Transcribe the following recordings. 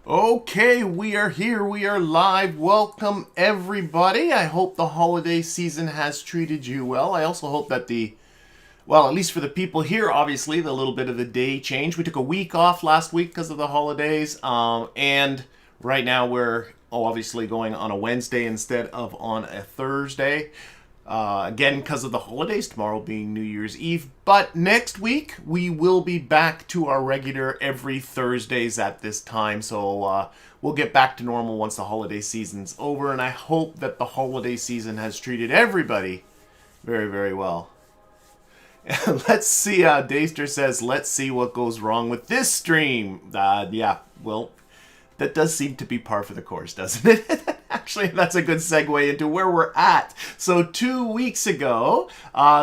Okay, we are here. We are live. Welcome, everybody. I hope the holiday season has treated you well. I also hope that at least for the people here, obviously, the little bit of the day change. We took a week off last week because of the holidays. And right now we're obviously going on a Wednesday instead of on a Thursday. Again, because of the holidays, tomorrow being New Year's Eve. But next week, we will be back to our regular every Thursdays at this time. So we'll get back to normal once the holiday season's over. And I hope that the holiday season has treated everybody very, very well. Let's see, Dayster says, let's see what goes wrong with this stream. Yeah, well, that does seem to be par for the course, doesn't it? Actually, that's a good segue into where we're at. So 2 weeks ago,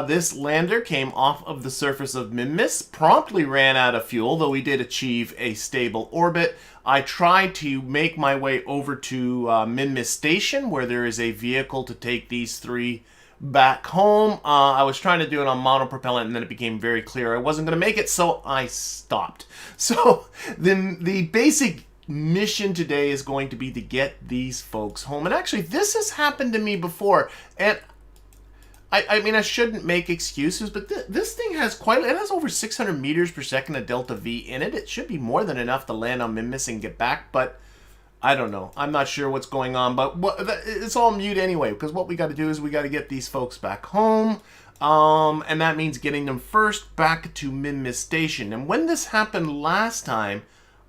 this lander came off of the surface of Minmus, promptly ran out of fuel, though we did achieve a stable orbit. I tried to make my way over to Minmus Station, where there is a vehicle to take these three back home. I was trying to do it on monopropellant, and then it became very clear I wasn't going to make it, so I stopped. So then the basic mission today is going to be to get these folks home. And actually, this has happened to me before, and I mean, I shouldn't make excuses, but this thing has it has over 600 meters per second of delta V in it. It should be more than enough to land on Minmus and get back, but I don't know. I'm not sure what's going on, but it's all mute anyway, because what we got to do is we got to get these folks back home, and that means getting them first back to Minmus Station. And when this happened last time,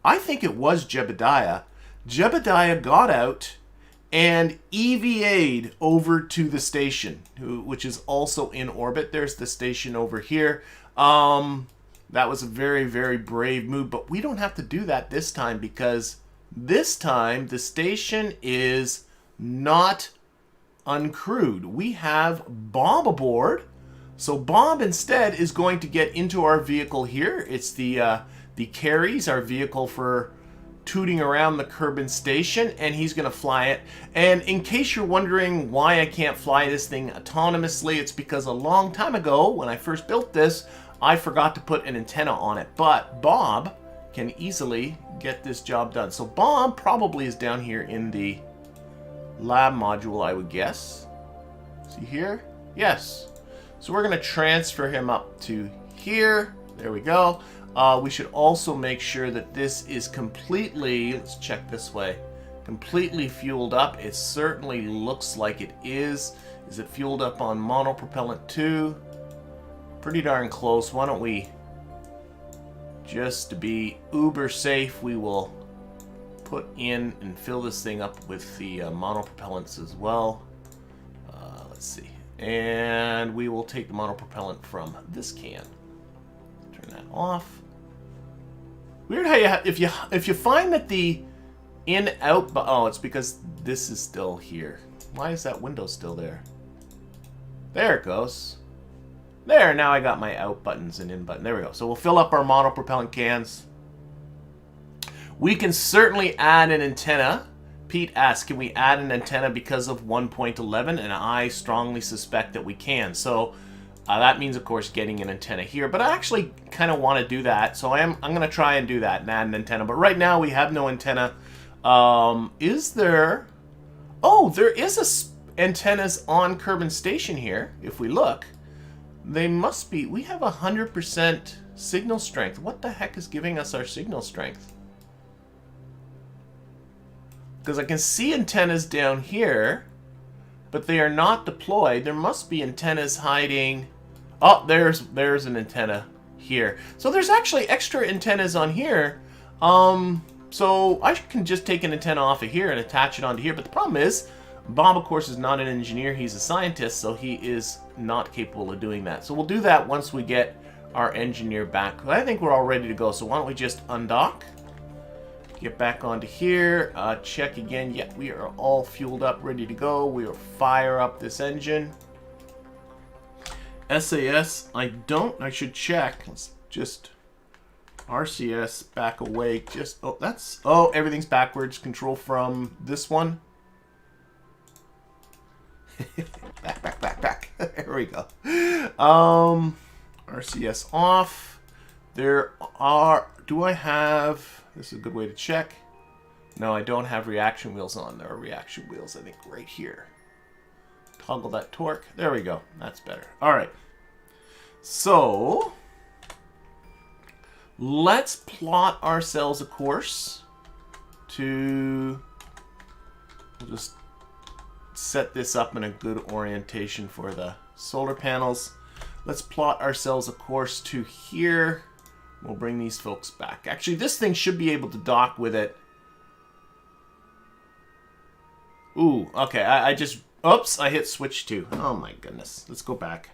I think it was Jebediah. Jebediah got out and EVA'd over to the station, which is also in orbit. There's the station over here. That was a very, very brave move, but we don't have to do that this time, because this time the station is not uncrewed. We have Bob aboard. So Bob instead is going to get into our vehicle here. It's the Carries, our vehicle for tooting around the Kerbin station, and he's going to fly it. And in case you're wondering why I can't fly this thing autonomously, it's because a long time ago, when I first built this, I forgot to put an antenna on it. But Bob can easily get this job done. So Bob probably is down here in the lab module, I would guess. See here? Yes. So we're going to transfer him up to here. There we go. We should also make sure that this is completely, let's check this way, completely fueled up. It certainly looks like it is. Is it fueled up on monopropellant too? Pretty darn close. Why don't we, just to be uber safe, we will put in and fill this thing up with the monopropellants as well. Let's see. And we will take the monopropellant from this can. Turn that off. Weird how if you find that the in-out, oh, it's because this is still here. Why is that window still there? There it goes. There, now I got my out buttons and in button. There we go. So we'll fill up our monopropellant cans. We can certainly add an antenna. Pete asked, can we add an antenna because of 1.11? And I strongly suspect that we can. So that means, of course, getting an antenna here. But I actually kind of want to do that. So I'm going to try and do that and add an antenna. But right now, we have no antenna. Is there... Oh, there is antennas on Kerbin Station here, if we look. They must be... We have 100% signal strength. What the heck is giving us our signal strength? Because I can see antennas down here, but they are not deployed. There must be antennas hiding... Oh, there's an antenna here. So there's actually extra antennas on here. So I can just take an antenna off of here and attach it onto here. But the problem is, Bob, of course, is not an engineer. He's a scientist, so he is not capable of doing that. So we'll do that once we get our engineer back. I think we're all ready to go. So why don't we just undock? Get back onto here. Check again. Yeah, we are all fueled up, ready to go. We will fire up this engine. SAS, I should check. Let's just RCS back away. Everything's backwards. Control from this one. back. There we go. RCS off. There are, do I have, this is a good way to check. No, I don't have reaction wheels on. There are reaction wheels, I think, right here. Toggle that torque. There we go. That's better. All right. So, let's plot ourselves a course to... We'll just set this up in a good orientation for the solar panels. Let's plot ourselves a course to here. We'll bring these folks back. Actually, this thing should be able to dock with it. Ooh, okay. I just... Oops, I hit switch 2. Oh my goodness. Let's go back.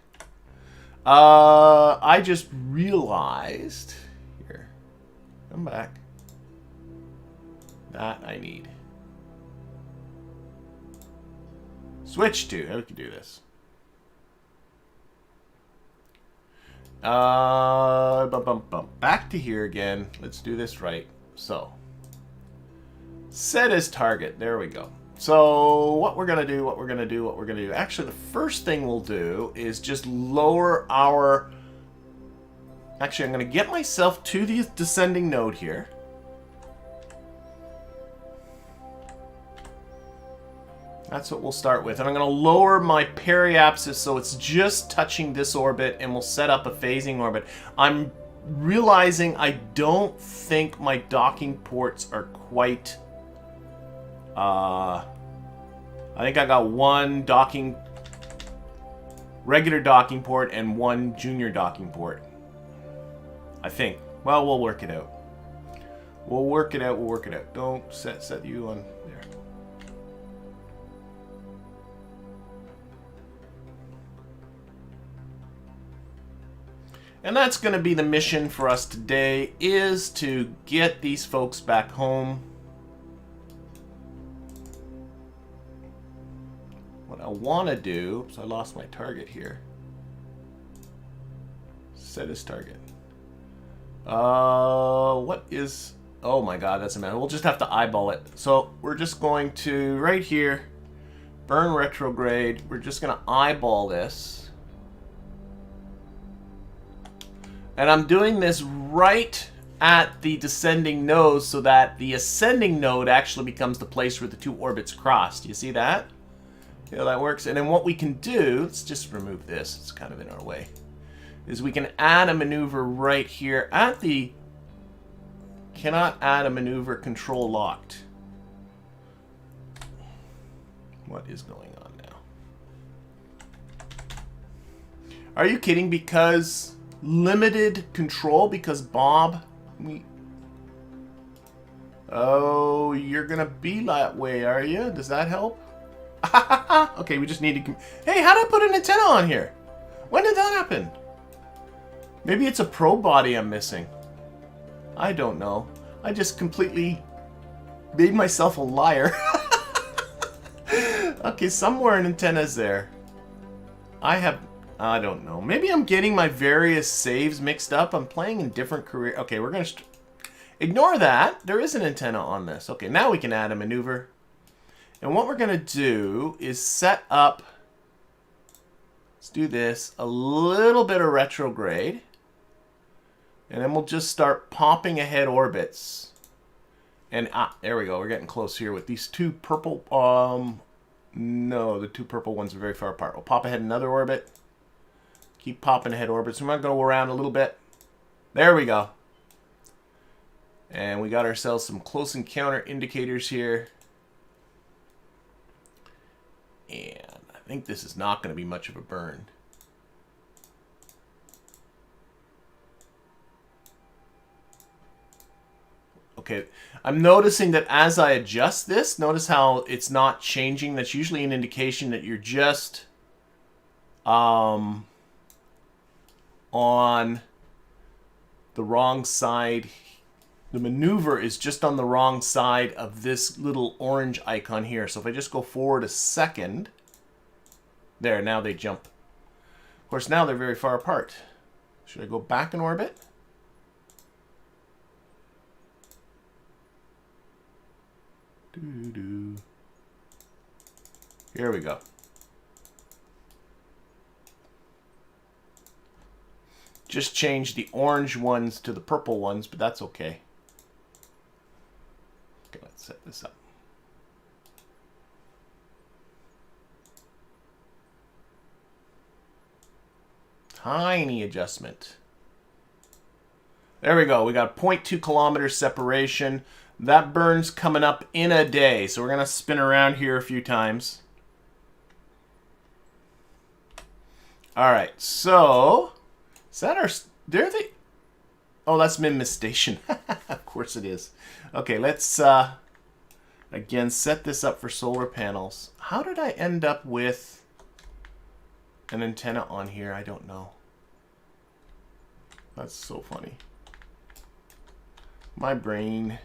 I just realized... Here. Come back. That I need. Switch 2. We can do this. Back to here again. Let's do this right. So, set as target. There we go. So, what we're going to do, Actually, the first thing we'll do is just lower our... Actually, I'm going to get myself to the descending node here. That's what we'll start with. And I'm going to lower my periapsis so it's just touching this orbit, and we'll set up a phasing orbit. I'm realizing I don't think my docking ports are quite... I think I got one regular docking port and one junior docking port. I think. Well, we'll work it out. We'll work it out. Don't set you on there. And that's going to be the mission for us today, is to get these folks back home. What I want to do... Oops, I lost my target here. Set as target. What is... Oh my god, that's a matter. We'll just have to eyeball it. So we're just going to, right here, burn retrograde. We're just going to eyeball this. And I'm doing this right at the descending node so that the ascending node actually becomes the place where the two orbits cross. Do you see that? See how that works? And then what we can do, let's just remove this, it's kind of in our way, is we can add a maneuver right here at the... Cannot add a maneuver control locked. What is going on now? Are you kidding? Because... Limited control because Bob, oh, you're gonna be that way, are you? Does that help? Okay, we just need to... Hey, how did I put an antenna on here? When did that happen? Maybe it's a probe body I'm missing. I don't know. I just completely made myself a liar. Okay, somewhere an antenna's there. I don't know. Maybe I'm getting my various saves mixed up. I'm playing in different career... Okay, we're going to... Ignore that. There is an antenna on this. Okay, now we can add a maneuver. And what we're going to do is set up... Let's do this. A little bit of retrograde. And then we'll just start popping ahead orbits. And, there we go. We're getting close here with these two purple... No, the two purple ones are very far apart. We'll pop ahead another orbit. Keep popping ahead orbits. We might go around a little bit. There we go. And we got ourselves some close encounter indicators here. And I think this is not going to be much of a burn. Okay, I'm noticing that as I adjust this, notice how it's not changing. That's usually an indication that you're just... on the wrong side. The maneuver is just on the wrong side of this little orange icon here. So if I just go forward a second, there, now they jump. Of course, now they're very far apart. Should I go back in orbit? Doo-doo. Here we go. Just change the orange ones to the purple ones, but that's okay. Okay, let's set this this up. Tiny adjustment. There we go. We got 0.2 kilometers separation. That burn's coming up in a day. So we're going to spin around here a few times. All right. So, is that our... There they... Oh, that's Minmus Station. Of course it is. Okay, let's, again, set this up for solar panels. How did I end up with an antenna on here? I don't know. That's so funny. My brain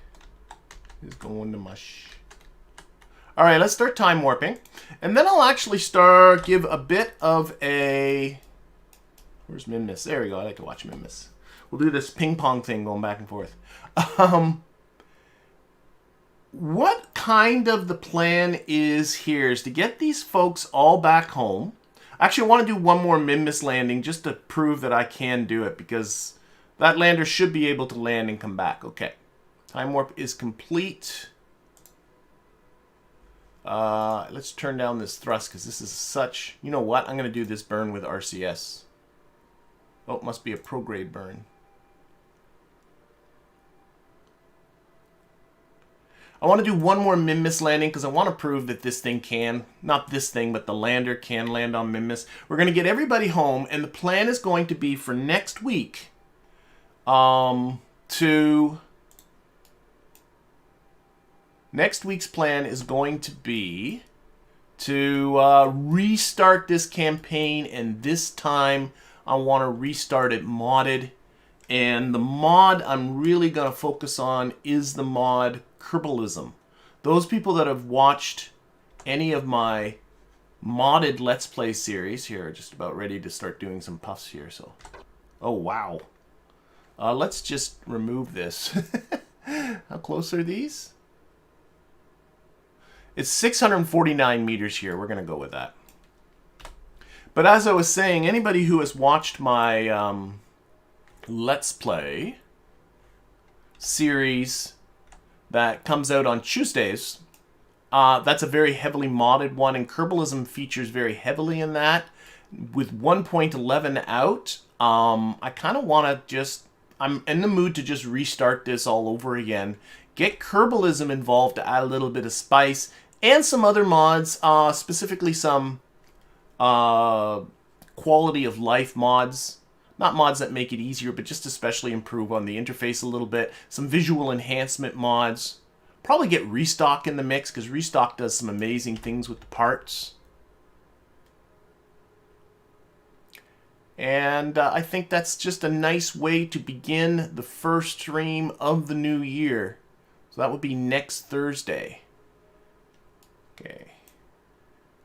is going to mush. All right, let's start time warping. And then I'll actually give a bit of a... Where's Minmus? There we go. I like to watch Minmus. We'll do this ping pong thing going back and forth. What kind of the plan is here is to get these folks all back home. Actually, I want to do one more Minmus landing just to prove that I can do it, because that lander should be able to land and come back. Okay. Time warp is complete. Let's turn down this thrust, because this is such... You know what? I'm going to do this burn with RCS. Oh, it must be a prograde burn. I want to do one more Minmus landing because I want to prove that this thing can, not this thing, but the lander can land on Minmus. We're going to get everybody home, and the plan is going to be for next week next week's plan is going to be to restart this campaign, and this time I want to restart it modded. And the mod I'm really going to focus on is the mod Kerbalism. Those people that have watched any of my modded Let's Play series here are just about ready to start doing some puffs here. So, oh wow. Let's just remove this. How close are these? It's 649 meters here. We're going to go with that. But as I was saying, anybody who has watched my Let's Play series that comes out on Tuesdays, that's a very heavily modded one, and Kerbalism features very heavily in that. With 1.11 out, I kind of want to just... I'm in the mood to just restart this all over again. Get Kerbalism involved to add a little bit of spice, and some other mods, specifically some quality of life mods. Not mods that make it easier, but just especially improve on the interface a little bit. Some visual enhancement mods. Probably get Restock in the mix, because Restock does some amazing things with the parts. And I think that's just a nice way to begin the first stream of the new year. So that would be next Thursday. Okay.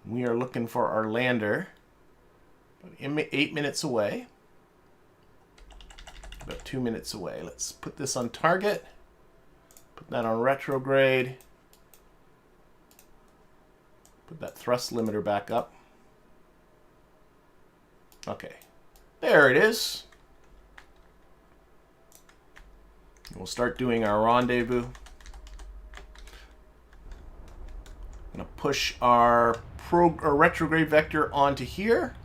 We are looking for our lander. About 8 minutes away. About 2 minutes away. Let's put this on target. Put that on retrograde. Put that thrust limiter back up. Okay. There it is. We'll start doing our rendezvous. I'm going to push our retrograde vector onto here.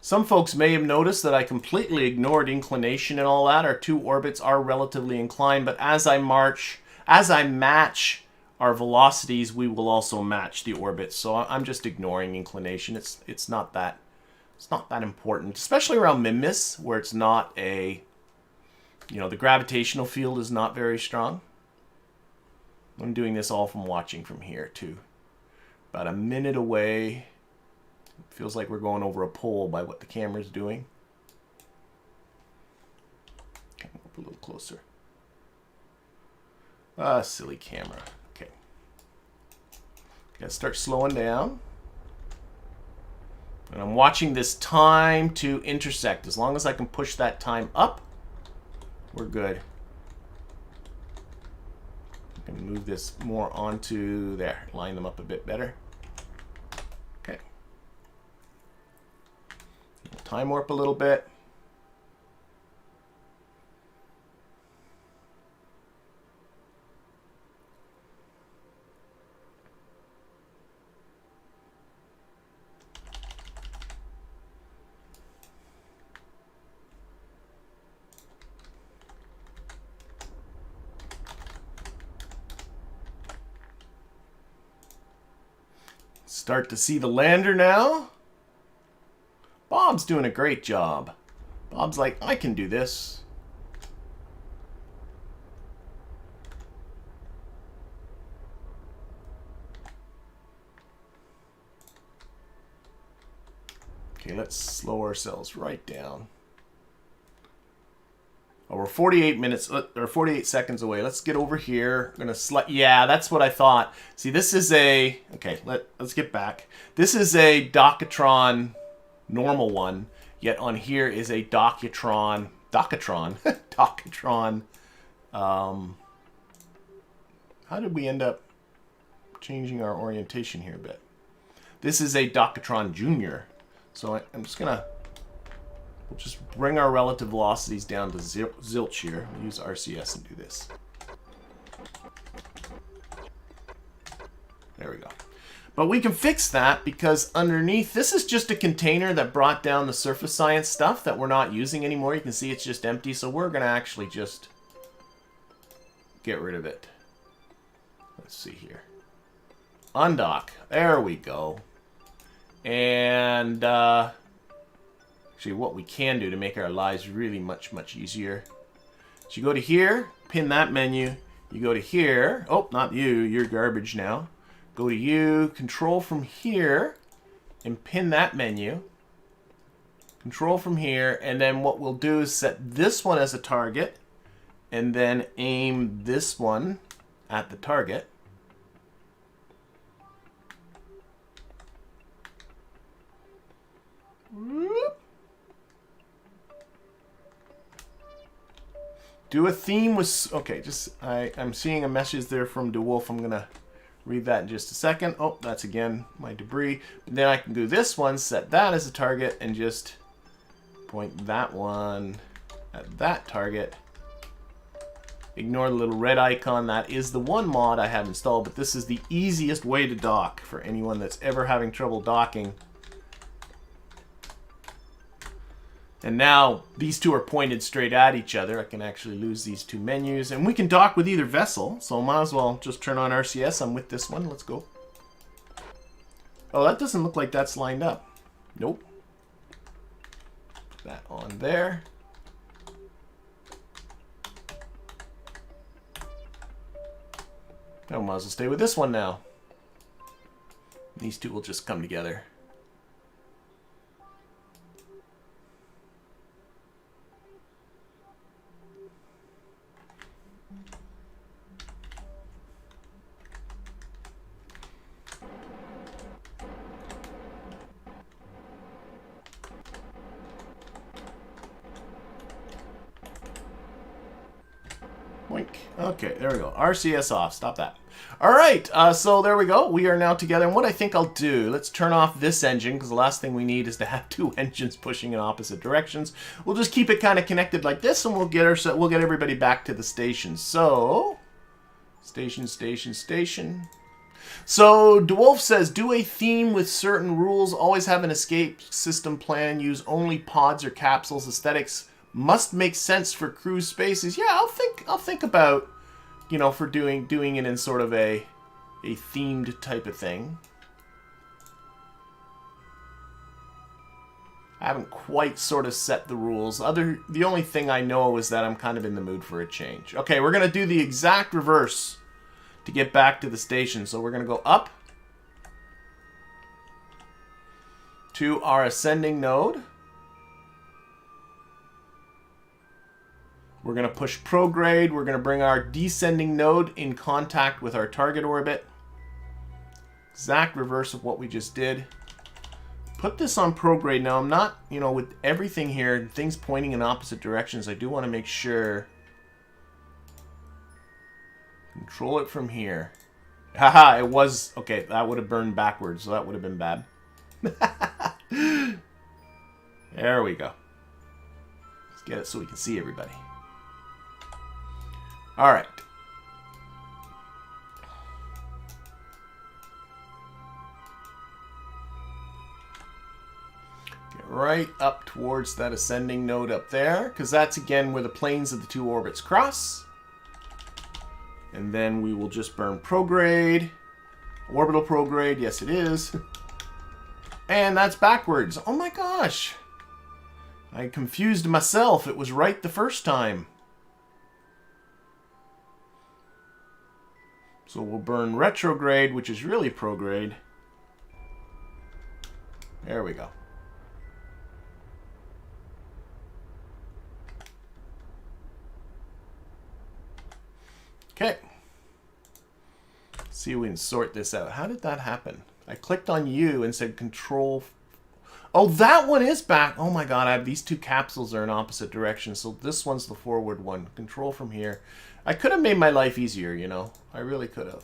Some folks may have noticed that I completely ignored inclination and all that. Our two orbits are relatively inclined, but as I match our velocities, we will also match the orbits. So I'm just ignoring inclination. It's not that important, especially around Minmus, where it's not a, the gravitational field is not very strong. I'm doing this all from watching from here too. About a minute away. Feels like we're going over a pole by what the camera's doing. Come up a little closer. Ah, silly camera. Okay. Gotta start slowing down. And I'm watching this time to intersect. As long as I can push that time up, we're good. I can move this more onto there. Line them up a bit better. Okay. We'll time warp a little bit. Start to see the lander now. Bob's doing a great job. Bob's like, I can do this. Okay, let's slow ourselves right down. Oh, we're 48 minutes or 48 seconds away. Let's get over here. I'm gonna yeah, that's what I thought. See, this is a okay. Let's get back. This is a Docatron normal one. Yet on here is a Docatron. Docatron. How did we end up changing our orientation here a bit? This is a Docatron Junior. So I'm just gonna. We'll just bring our relative velocities down to zilch here. We'll use RCS and do this. There we go. But we can fix that because underneath, this is just a container that brought down the surface science stuff that we're not using anymore. You can see it's just empty, so we're going to actually just get rid of it. Let's see here. Undock. There we go. And actually, what we can do to make our lives really much, much easier. So you go to here, pin that menu. You go to here. Oh, not you. You're garbage now. Go to you, control from here, and pin that menu. Control from here, and then what we'll do is set this one as a target, and then aim this one at the target. Whoop. Do a theme with... Okay, just... I'm seeing a message there from DeWolf. I'm going to read that in just a second. Oh, that's again my debris. But then I can do this one, set that as a target, and just point that one at that target. Ignore the little red icon. That is the one mod I have installed, but this is the easiest way to dock for anyone that's ever having trouble docking. And now these two are pointed straight at each other. I can actually lose these two menus. And we can dock with either vessel. So I might as well just turn on RCS. I'm with this one. Let's go. Oh, that doesn't look like that's lined up. Nope. Put that on there. I might as well stay with this one now. These two will just come together. Okay, there we go. RCS off. Stop that. All right, so there we go. We are now together. And what I think I'll do, let's turn off this engine because the last thing we need is to have two engines pushing in opposite directions. We'll just keep it kind of connected like this, and we'll get everybody back to the station. So, station. So DeWolf says, do a theme with certain rules. Always have an escape system plan. Use only pods or capsules. Aesthetics must make sense for cruise spaces. Yeah, I'll think about, you know, for doing it in sort of a themed type of thing. I haven't quite sort of set the rules. The only thing I know is that I'm kind of in the mood for a change. Okay, we're gonna do the exact reverse to get back to the station. So we're gonna go up to our ascending node. We're going to push prograde. We're going to bring our descending node in contact with our target orbit. Exact reverse of what we just did. Put this on prograde. Now, I'm not, you know, with everything here, things pointing in opposite directions, I do want to make sure. Control it from here. Haha, it was... Okay, that would have burned backwards, so that would have been bad. There we go. Let's get it so we can see everybody. All right. Get right up towards that ascending node up there, because that's again where the planes of the two orbits cross. And then we will just burn prograde. Orbital prograde, yes it is. And that's backwards. Oh my gosh. I confused myself. It was right the first time. So we'll burn retrograde, which is really prograde. There we go. Okay. See if we can sort this out. How did that happen? I clicked on you and said control. Oh, that one is back. Oh my god, I have these two capsules are in opposite directions. So this one's the forward one. Control from here. I could have made my life easier, you know. I really could have.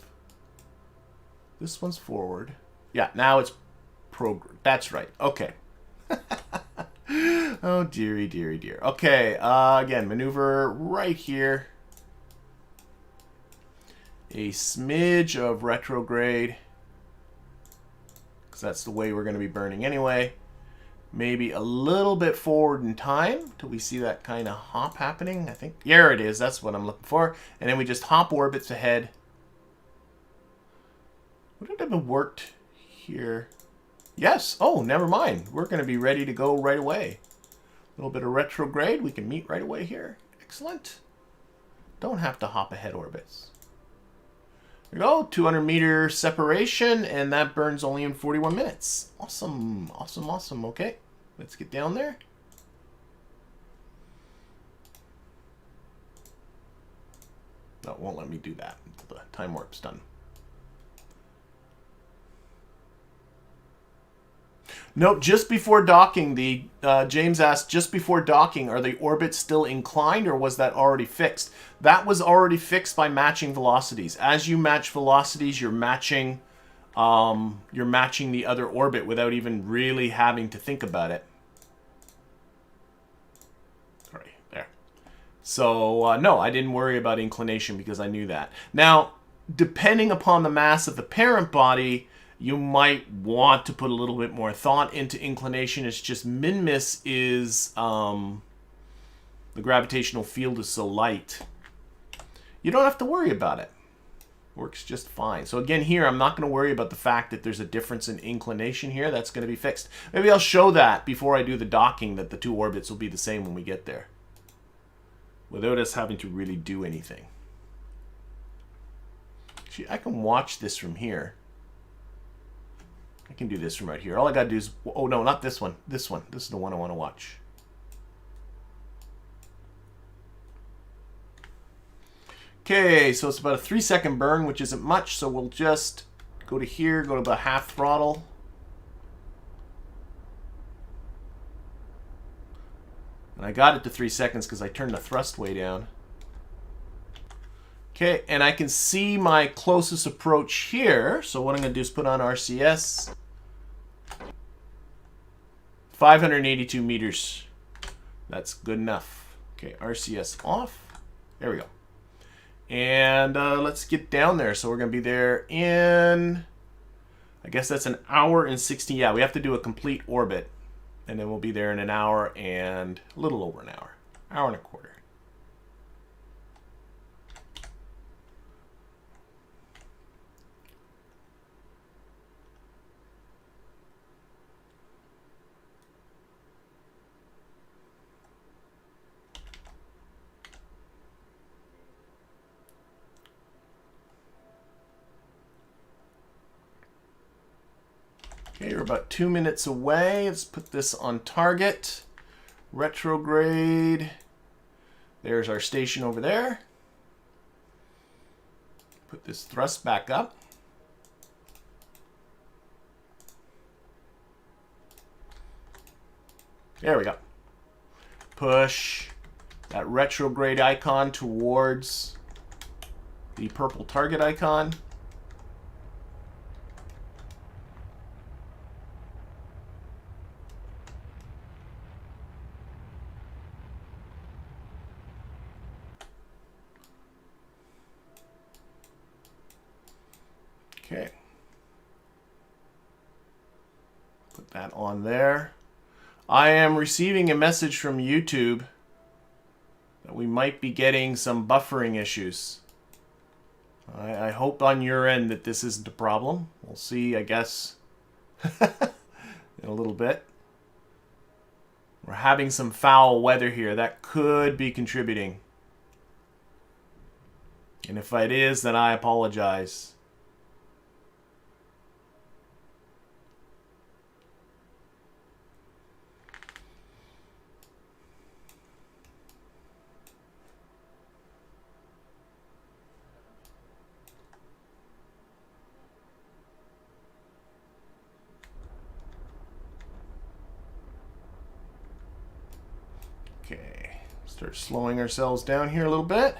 This one's forward. Yeah, now it's that's right. Okay. Oh, dearie, dearie, dear. Okay, again, maneuver right here. A smidge of retrograde. Because that's the way we're going to be burning anyway. Maybe a little bit forward in time till we see that kind of hop happening, I think. There it is. That's what I'm looking for. And then we just hop orbits ahead. Would it have worked here? Yes. Oh, never mind. We're going to be ready to go right away. A little bit of retrograde. We can meet right away here. Excellent. Don't have to hop ahead orbits. There we go. 200-meter separation, and that burns only in 41 minutes. Awesome. Awesome, awesome. Okay. Let's get down there. No, it won't let me do that until the time warp's done. No, just before docking, James asked, just before docking, are the orbits still inclined or was that already fixed? That was already fixed by matching velocities. As you match velocities, you're matching the other orbit without even really having to think about it. Right, there. So, no, I didn't worry about inclination because I knew that. Now, depending upon the mass of the parent body, you might want to put a little bit more thought into inclination. It's just Minmus is, the gravitational field is so light. You don't have to worry about it. Works just fine. So again, here, I'm not going to worry about the fact that there's a difference in inclination here. That's going to be fixed. Maybe I'll show that before I do the docking, that the two orbits will be the same when we get there, without us having to really do anything. Actually, I can watch this from here. I can do this from right here. All I got to do is... Oh, no, not this one. This one. This is the one I want to watch. Okay, so it's about a 3-second burn, which isn't much. So we'll just go to here, go to about half throttle. And I got it to 3 seconds because I turned the thrust way down. Okay, and I can see my closest approach here. So what I'm going to do is put on RCS. 582 meters. That's good enough. Okay, RCS off. There we go. And let's get down there. So we're going to be there in, I guess that's an hour and 16. Yeah, we have to do a complete orbit. And then we'll be there in an hour and a little over an hour. Hour and a quarter. Okay, we're about 2 minutes away. Let's put this on target. Retrograde. There's our station over there. Put this thrust back up. There we go. Push that retrograde icon towards the purple target icon. Okay. Put that on there. I am receiving a message from YouTube that we might be getting some buffering issues. I hope on your end that this isn't a problem. We'll see, I guess. in a little bit. We're having some foul weather here. That could be contributing. And if it is, then I apologize. Okay, start slowing ourselves down here a little bit.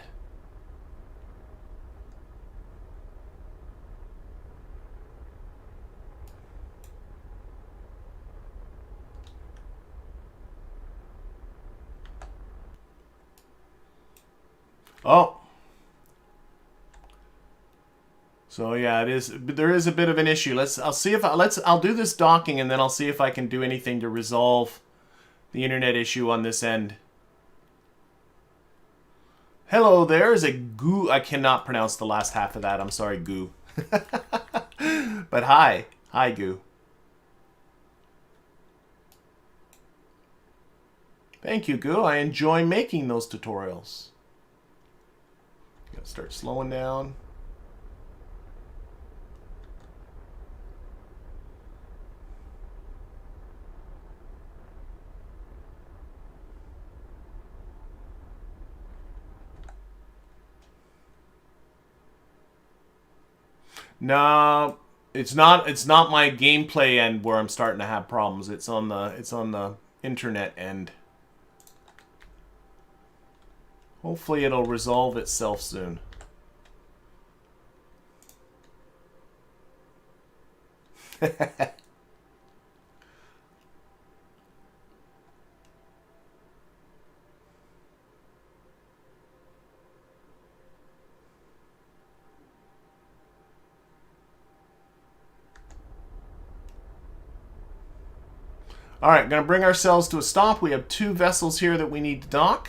Oh. So yeah, there is a bit of an issue. I'll do this docking and then I'll see if I can do anything to resolve the internet issue on this end. Hello there is a goo. I cannot pronounce the last half of that. I'm sorry, goo. But hi. Hi, goo. Thank you, goo. I enjoy making those tutorials. Gotta start slowing down. No, it's not my gameplay end where I'm starting to have problems. It's on the internet end. Hopefully it'll resolve itself soon. All right, going to bring ourselves to a stop. We have 2 vessels here that we need to dock.